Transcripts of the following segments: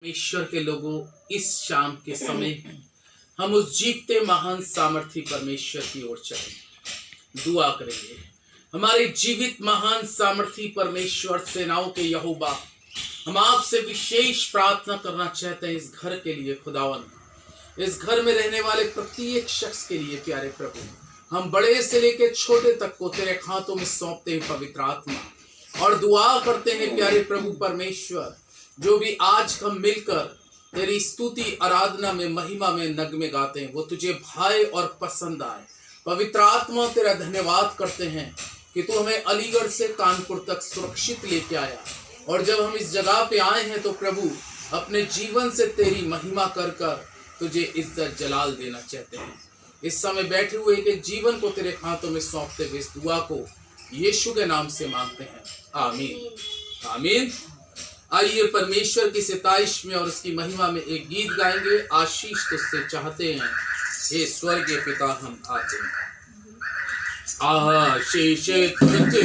ईश्वर के लोगों, इस शाम के समय हम उस जीवते महान सामर्थी परमेश्वर की ओर चलेंगे, दुआ करेंगे। हमारे जीवित महान सामर्थी परमेश्वर, सेनाओं के यहोवा, हम आपसे विशेष प्रार्थना करना चाहते हैं इस घर के लिए। खुदावन, इस घर में रहने वाले प्रत्येक शख्स के लिए प्यारे प्रभु, हम बड़े से लेकर छोटे तक को तेरे हाथों में सौंपते हैं पवित्र आत्मा, और दुआ करते हैं प्यारे प्रभु परमेश्वर, जो भी आज हम मिलकर तेरी स्तुति आराधना में महिमा में नगमे गाते हैं, वो तुझे भाए और पसंद आए। पवित्र आत्मा, तेरा धन्यवाद करते हैं कि तू हमें अलीगढ़ से कानपुर तक सुरक्षित लेके आया, और जब हम इस जगह पे आए हैं तो प्रभु अपने जीवन से तेरी महिमा कर कर तुझे इज्जत जलाल देना चाहते हैं। इस समय बैठे हुए एक एक जीवन को तेरे हाथों में सौंपते हुए इस दुआ को यीशु के नाम से मांगते हैं, आमीन आमीन। आइए परमेश्वर की सिताइश में और उसकी महिमा में एक गीत गाएंगे। आशीष तुझसे चाहते हैं हे स्वर्गीय पिता, हम आते हैं। आशीष तुझसे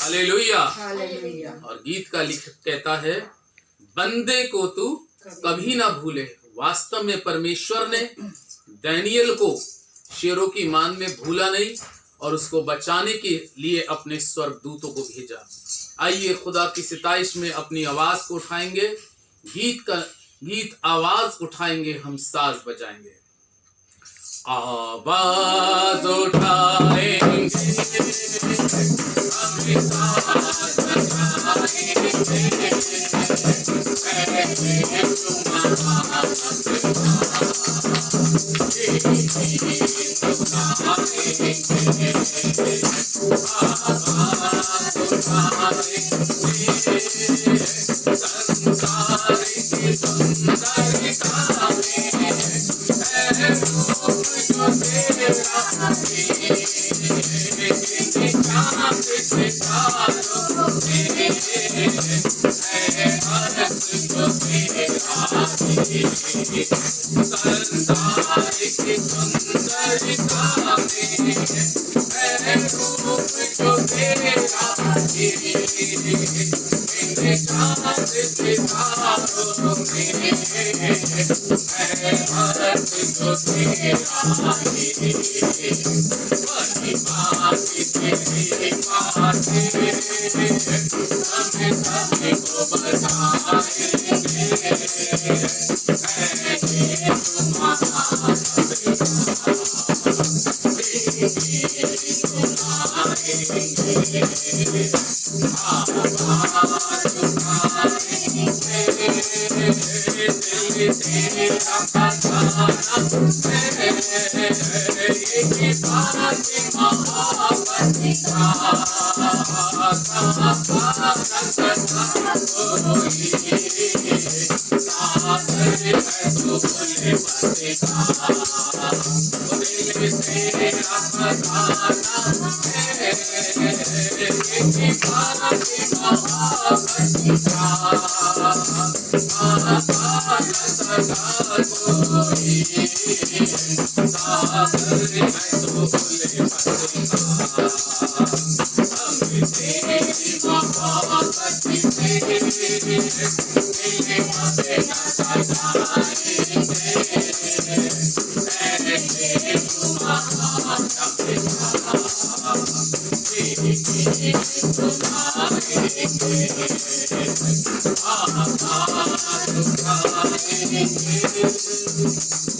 हालेलुया। और गीत का लिखक कहता है, बंदे को तू कभी ना भूले। वास्तव में परमेश्वर ने दानियल को शेरों की मान में भूला नहीं और उसको बचाने के लिए अपने स्वर्गदूतों को भेजा। आइए खुदा की सिताइश में अपनी आवाज को उठाएंगे, गीत आवाज उठाएंगे, हम साज बजाएंगे। आवाज उठाएंगे, हम साज बजाएंगे,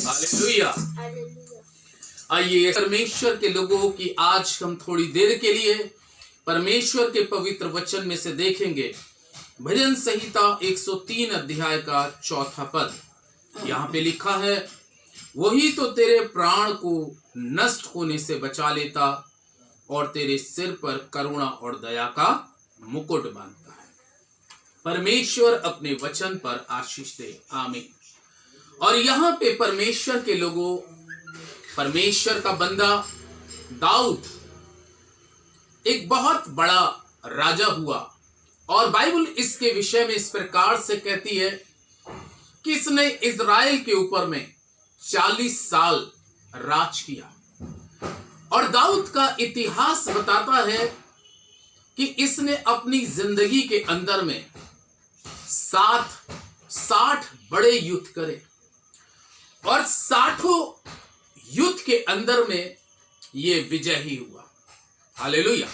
हालेलुया। आइए परमेश्वर के लोगों की आज हम थोड़ी देर के लिए परमेश्वर के पवित्र वचन में से देखेंगे भजन संहिता 103 अध्याय का 4 पद। यहाँ पे लिखा है, वही तो तेरे प्राण को नष्ट होने से बचा लेता और तेरे सिर पर करुणा और दया का मुकुट बांधता है। परमेश्वर अपने वचन पर आशीष दे, आमीन। और यहाँ पे परमेश्वर के लोगों, परमेश्वर का बंदा दाऊद एक बहुत बड़ा राजा हुआ और बाइबल इसके विषय में इस प्रकार से कहती है कि इसने इज़राइल के ऊपर में 40 साल राज किया। और दाऊद का इतिहास बताता है कि इसने अपनी जिंदगी के अंदर में 60 बड़े युद्ध करे और 60 युद्ध के अंदर में ये विजयी हुआ। हालेलुया।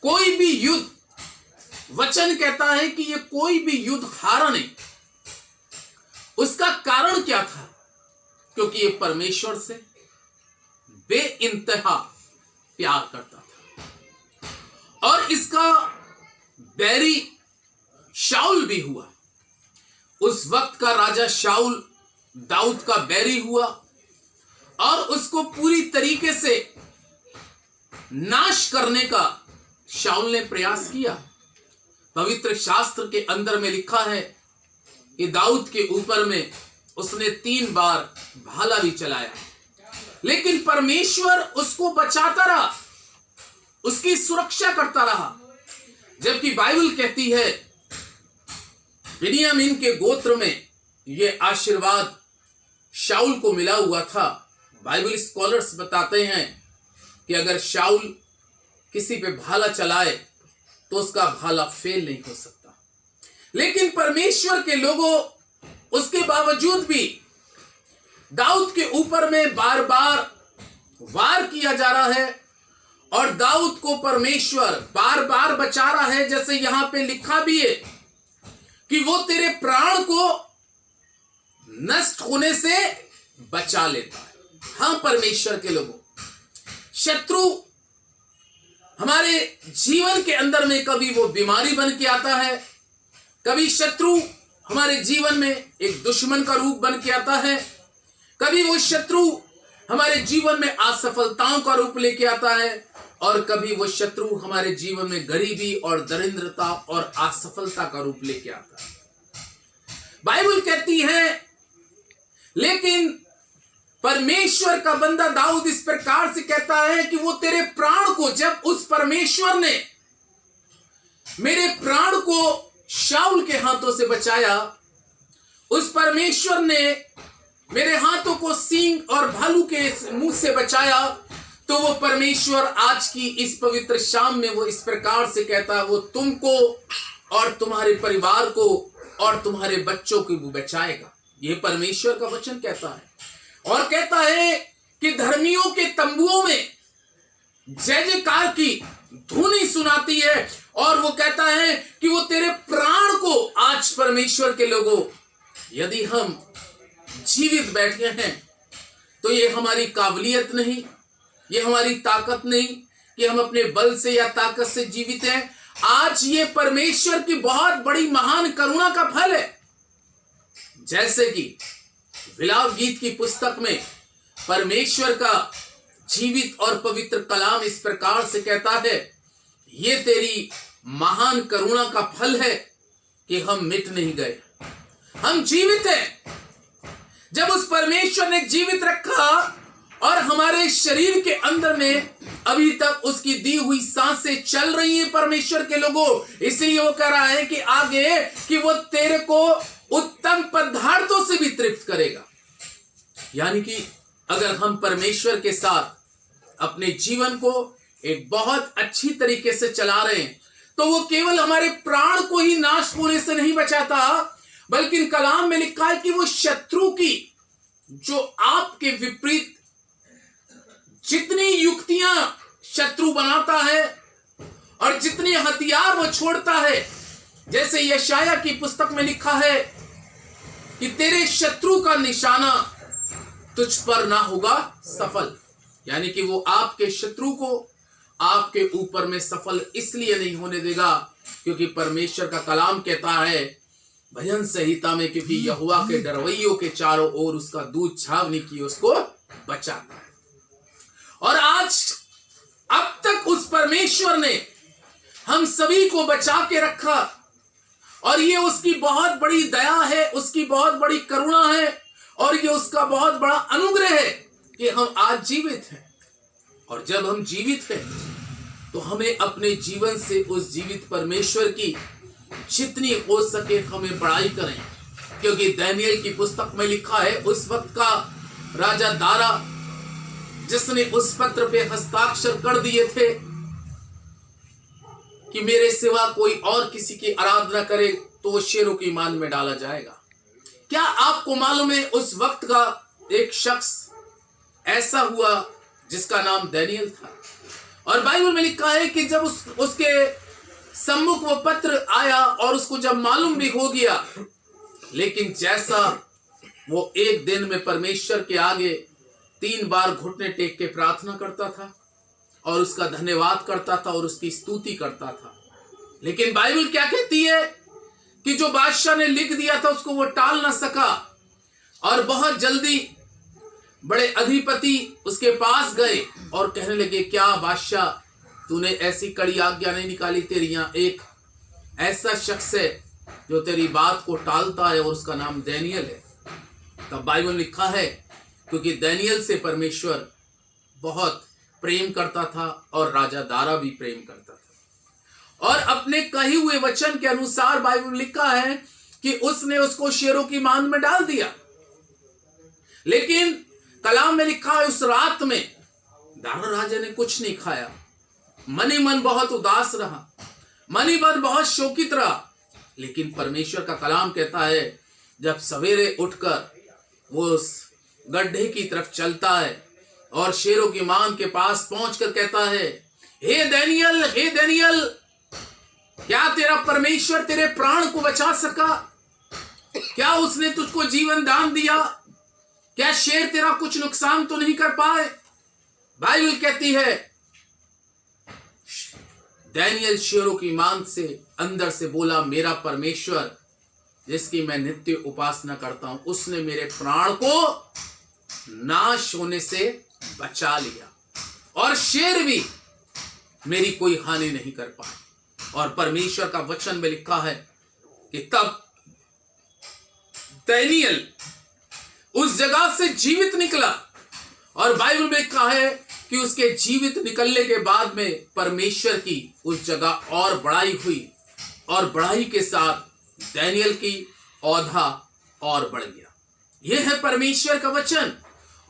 कोई भी युद्ध, वचन कहता है कि ये कोई भी युद्ध हारा नहीं। उसका कारण क्या था? क्योंकि ये परमेश्वर से बेइंतहा प्यार करता था। और इसका बैरी शाऊल भी हुआ। उस वक्त का राजा शाऊल दाऊद का बैरी हुआ और उसको पूरी तरीके से नाश करने का शाऊल ने प्रयास किया। पवित्र शास्त्र के अंदर में लिखा है कि दाऊद के ऊपर में उसने 3 बार भाला भी चलाया, लेकिन परमेश्वर उसको बचाता रहा, उसकी सुरक्षा करता रहा। जबकि बाइबल कहती है बिन्यामीन के गोत्र में यह आशीर्वाद शाऊल को मिला हुआ था। बाइबल स्कॉलर्स बताते हैं कि अगर शाऊल किसी पे भाला चलाए तो उसका भाला फेल नहीं हो सकता। लेकिन परमेश्वर के लोगों, उसके बावजूद भी दाऊद के ऊपर में बार बार वार किया जा रहा है और दाऊद को परमेश्वर बार बार बचा रहा है। जैसे यहां पे लिखा भी है कि वो तेरे प्राण को नष्ट होने से बचा लेता है। हाँ परमेश्वर के लोगों, शत्रु हमारे जीवन के अंदर में कभी वो बीमारी बन के आता है, कभी शत्रु हमारे जीवन में एक दुश्मन का रूप बन के आता है, कभी वो शत्रु हमारे जीवन में असफलताओं का रूप लेके आता है, और कभी वो शत्रु हमारे जीवन में गरीबी और दरिद्रता और असफलता का रूप लेके आता है। बाइबल कहती है, लेकिन परमेश्वर का बंदा दाऊद इस प्रकार से कहता है कि वो तेरे प्राण को, जब उस परमेश्वर ने मेरे प्राण को शाऊल के हाथों से बचाया, उस परमेश्वर ने मेरे हाथों को सींग और भालू के मुंह से बचाया, तो वो परमेश्वर आज की इस पवित्र शाम में वो इस प्रकार से कहता है, वो तुमको और तुम्हारे परिवार को और तुम्हारे बच्चों को भी बचाएगा। ये परमेश्वर का वचन कहता है, और कहता है कि धर्मियों के तंबुओं में जय जयकार की धुनी सुनाती है, और वो कहता है कि वो तेरे प्राण को, आज परमेश्वर के लोगों, यदि हम जीवित बैठे हैं तो ये हमारी काबिलियत नहीं, ये हमारी ताकत नहीं कि हम अपने बल से या ताकत से जीवित हैं। आज ये परमेश्वर की बहुत बड़ी महान करुणा का फल है। जैसे कि विलाप गीत की पुस्तक में परमेश्वर का जीवित और पवित्र कलाम इस प्रकार से कहता है, ये तेरी महान करुणा का फल है कि हम मिट नहीं गए, हम जीवित हैं। जब उस परमेश्वर ने जीवित रखा और हमारे शरीर के अंदर में अभी तक उसकी दी हुई सांसें चल रही हैं परमेश्वर के लोगों, इसलिए वो कह रहा है कि आगे कि वो तेरे को उत्तम पदार्थों से भी तृप्त करेगा। यानी कि अगर हम परमेश्वर के साथ अपने जीवन को एक बहुत अच्छी तरीके से चला रहे हैं, तो वो केवल हमारे प्राण को ही नाश होने से नहीं बचाता, बल्कि कलाम में लिखा है कि वो शत्रु की, जो आपके विपरीत जितनी युक्तियां शत्रु बनाता है और जितने हथियार वो छोड़ता है, जैसे यशाया की पुस्तक में लिखा है कि तेरे शत्रु का निशाना तुझ पर ना होगा सफल। यानी कि वो आपके शत्रु को आपके ऊपर में सफल इसलिए नहीं होने देगा क्योंकि परमेश्वर का कलाम कहता है भजन संहिता में, क्योंकि यहोवा के डरवैयों के चारों ओर उसका दूत छावनी की उसको बचाता है। और आज अब तक उस परमेश्वर ने हम सभी को बचा के रखा, और ये उसकी बहुत बड़ी दया है, उसकी बहुत बड़ी करुणा है, और ये उसका बहुत बड़ा अनुग्रह है कि हम आज जीवित हैं। और जब हम जीवित हैं तो हमें अपने जीवन से उस जीवित परमेश्वर की जितनी हो सके हमें बड़ाई करें, क्योंकि दानियेल की पुस्तक में लिखा है उस वक्त का राजा दारा, जिसने उस पत्र पे हस्ताक्षर कर दिए थे कि मेरे सिवा कोई और किसी की आराधना करे तो वो शेरों की मान में डाला जाएगा। क्या आपको मालूम है उस वक्त का एक शख्स ऐसा हुआ जिसका नाम दानियेल था, और बाइबल में लिखा है कि जब उसके सम्मुख वो पत्र आया और उसको जब मालूम भी हो गया, लेकिन जैसा वो एक दिन में परमेश्वर के आगे 3 बार घुटने टेक के प्रार्थना करता था और उसका धन्यवाद करता था और उसकी स्तुति करता था, लेकिन बाइबल क्या कहती है कि जो बादशाह ने लिख दिया था उसको वो टाल ना सका, और बहुत जल्दी बड़े अधिपति उसके पास गए और कहने लगे, क्या बादशाह तूने ऐसी कड़ी आज्ञा नहीं निकाली, तेरी यहाँ एक ऐसा शख्स है जो तेरी बात को टालता है और उसका नाम दानियेल है। तब बाइबल लिखा है क्योंकि दानियेल से परमेश्वर बहुत प्रेम करता था और राजा दारा भी प्रेम करता था, और अपने कहे हुए वचन के अनुसार बाइबल लिखा है कि उसने उसको शेरों की मान में डाल दिया। लेकिन कलाम में लिखा है उस रात में दारा राजा ने कुछ नहीं खाया, मन ही मन बहुत उदास रहा, मन ही मन बहुत शोकित रहा। लेकिन परमेश्वर का कलाम कहता है जब सवेरे उठकर वो उस गड्ढे की तरफ चलता है और शेरों की मान के पास पहुंचकर कहता है, हे दानियेल, हे दानियेल, क्या तेरा परमेश्वर तेरे प्राण को बचा सका? क्या उसने तुझको जीवन दान दिया? क्या शेर तेरा कुछ नुकसान तो नहीं कर पाए? बाइबल कहती है दानियल शेरों की मांग से अंदर से बोला, मेरा परमेश्वर जिसकी मैं नित्य उपासना करता हूं, उसने मेरे प्राण को नाश होने से बचा लिया और शेर भी मेरी कोई हानि नहीं कर पाए। और परमेश्वर का वचन में लिखा है कि तब दानियल उस जगह से जीवित निकला, और बाइबल में लिखा है कि उसके जीवित निकलने के बाद में परमेश्वर की उस जगह और बड़ाई हुई, और बड़ाई के साथ दानियल की औधा और बढ़ गया। यह है परमेश्वर का वचन,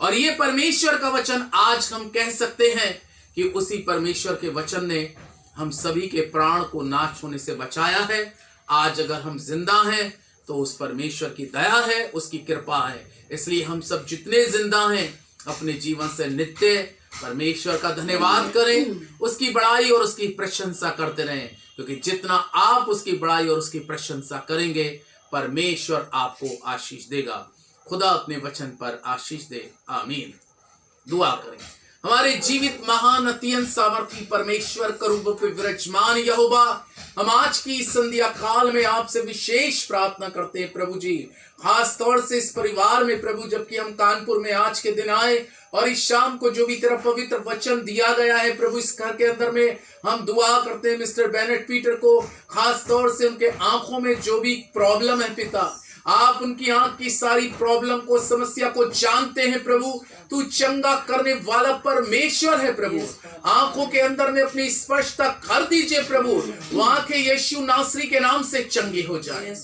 और यह परमेश्वर का वचन आज हम कह सकते हैं कि उसी परमेश्वर के वचन ने हम सभी के प्राण को नाश होने से बचाया है। आज अगर हम जिंदा हैं तो उस परमेश्वर की दया है, उसकी कृपा है। इसलिए हम सब जितने जिंदा हैं अपने जीवन से नित्य परमेश्वर का धन्यवाद करें, उसकी बड़ाई और उसकी प्रशंसा करते रहें, क्योंकि जितना आप उसकी बड़ाई और उसकी प्रशंसा करेंगे परमेश्वर आपको आशीष देगा। खुदा अपने वचन पर आशीष दे, आमीन। दुआ करें। हमारे जीवित महान अत्यंत सामर्थी परमेश्वर करूब पे विराजमान यहोवा, हम आज की इस संध्या काल में आपसे विशेष प्रार्थना करते हैं प्रभु जी, खास तौर से इस परिवार में प्रभु, जबकि हम कानपुर में आज के दिन आए और इस शाम को जो भी तेरा पवित्र वचन दिया गया है प्रभु, इस घर के अंदर में हम दुआ करते हैं मिस्टर बेनेट पीटर को, खास तौर से उनके आंखों में जो भी प्रॉब्लम है पिता, आप उनकी आंख की सारी प्रॉब्लम को, समस्या को जानते हैं प्रभु। तू चंगा करने वाला परमेश्वर है प्रभु। आंखों के अंदर में अपनी स्पष्टता कर दीजिए प्रभु, वो आंखें यीशु नासरी के नाम से चंगी हो जाए।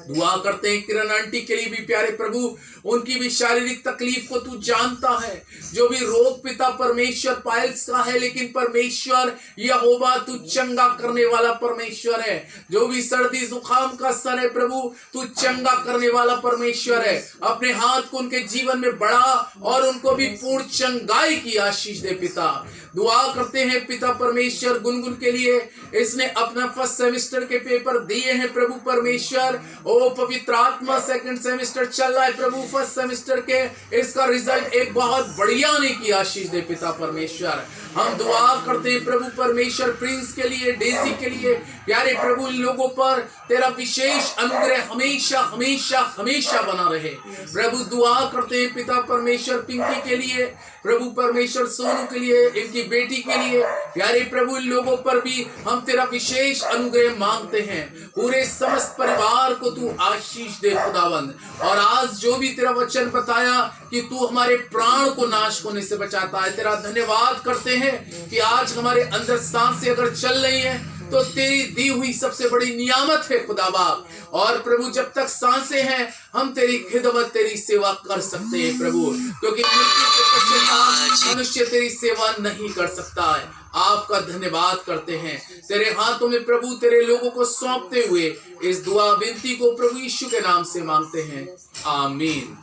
दुआ करते हैं किरण आंटी के लिए भी प्यारे प्रभु, उनकी भी शारीरिक तकलीफ को तू जानता है, जो भी रोग पिता परमेश्वर पाइल्स का है, लेकिन परमेश्वर यहोवा तू चंगा करने वाला परमेश्वर है। जो भी सर्दी जुकाम का असर है प्रभु, तू चंगा करने वाला परमेश्वर है। अपने हाथ को उनके जीवन में बढ़ा और उनको भी पूर्ण चंगाई की आशीष दे पिता। दुआ करते हैं पिता परमेश्वर गुनगुन के लिए, इसने अपना फर्स्ट सेमेस्टर के पेपर दिए हैं प्रभु परमेश्वर, ओ पवित्र आत्मा सेकंड सेमेस्टर चल रहा है प्रभु, फर्स्ट सेमेस्टर के इसका रिजल्ट एक बहुत बढ़िया आने की आशीष दे पिता परमेश्वर। हम दुआ करते हैं प्रभु परमेश्वर प्रिंस के लिए, डेजी के लिए, प्यारे प्रभु इन लोगों पर तेरा विशेष अनुग्रह हमेशा हमेशा हमेशा बना रहे प्रभु। दुआ करते हैं पिता परमेश्वर पिंकी के लिए, प्रभु परमेश्वर सोनू के लिए, इनकी बेटी के लिए, प्यारे प्रभु इन लोगों पर भी हम तेरा विशेष अनुग्रह मांगते हैं। पूरे समस्त परिवार को तू आशीष दे खुदावंद। और आज जो भी तेरा वचन बताया कि तू हमारे प्राण को नाश होने से बचाता है, तेरा धन्यवाद करते हैं कि आज हमारे अंदर सांसें अगर चल रही हैं तो तेरी दी हुई सबसे बड़ी नियामत है खुदा बाप। और प्रभु जब तक सांसें हैं हम तेरी खिदमत, तेरी सेवा कर सकते हैं प्रभु, क्योंकि मृत्यु के पश्चात मनुष्य तेरी सेवा नहीं कर सकता है। आपका धन्यवाद करते हैं, तेरे हाथों में प्रभु तेरे लोगों को सौंपते हुए इस दुआ विनती को प्रभु यीशु के नाम से मांगते हैं, आमीन।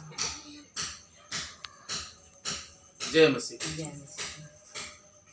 जय मसीह।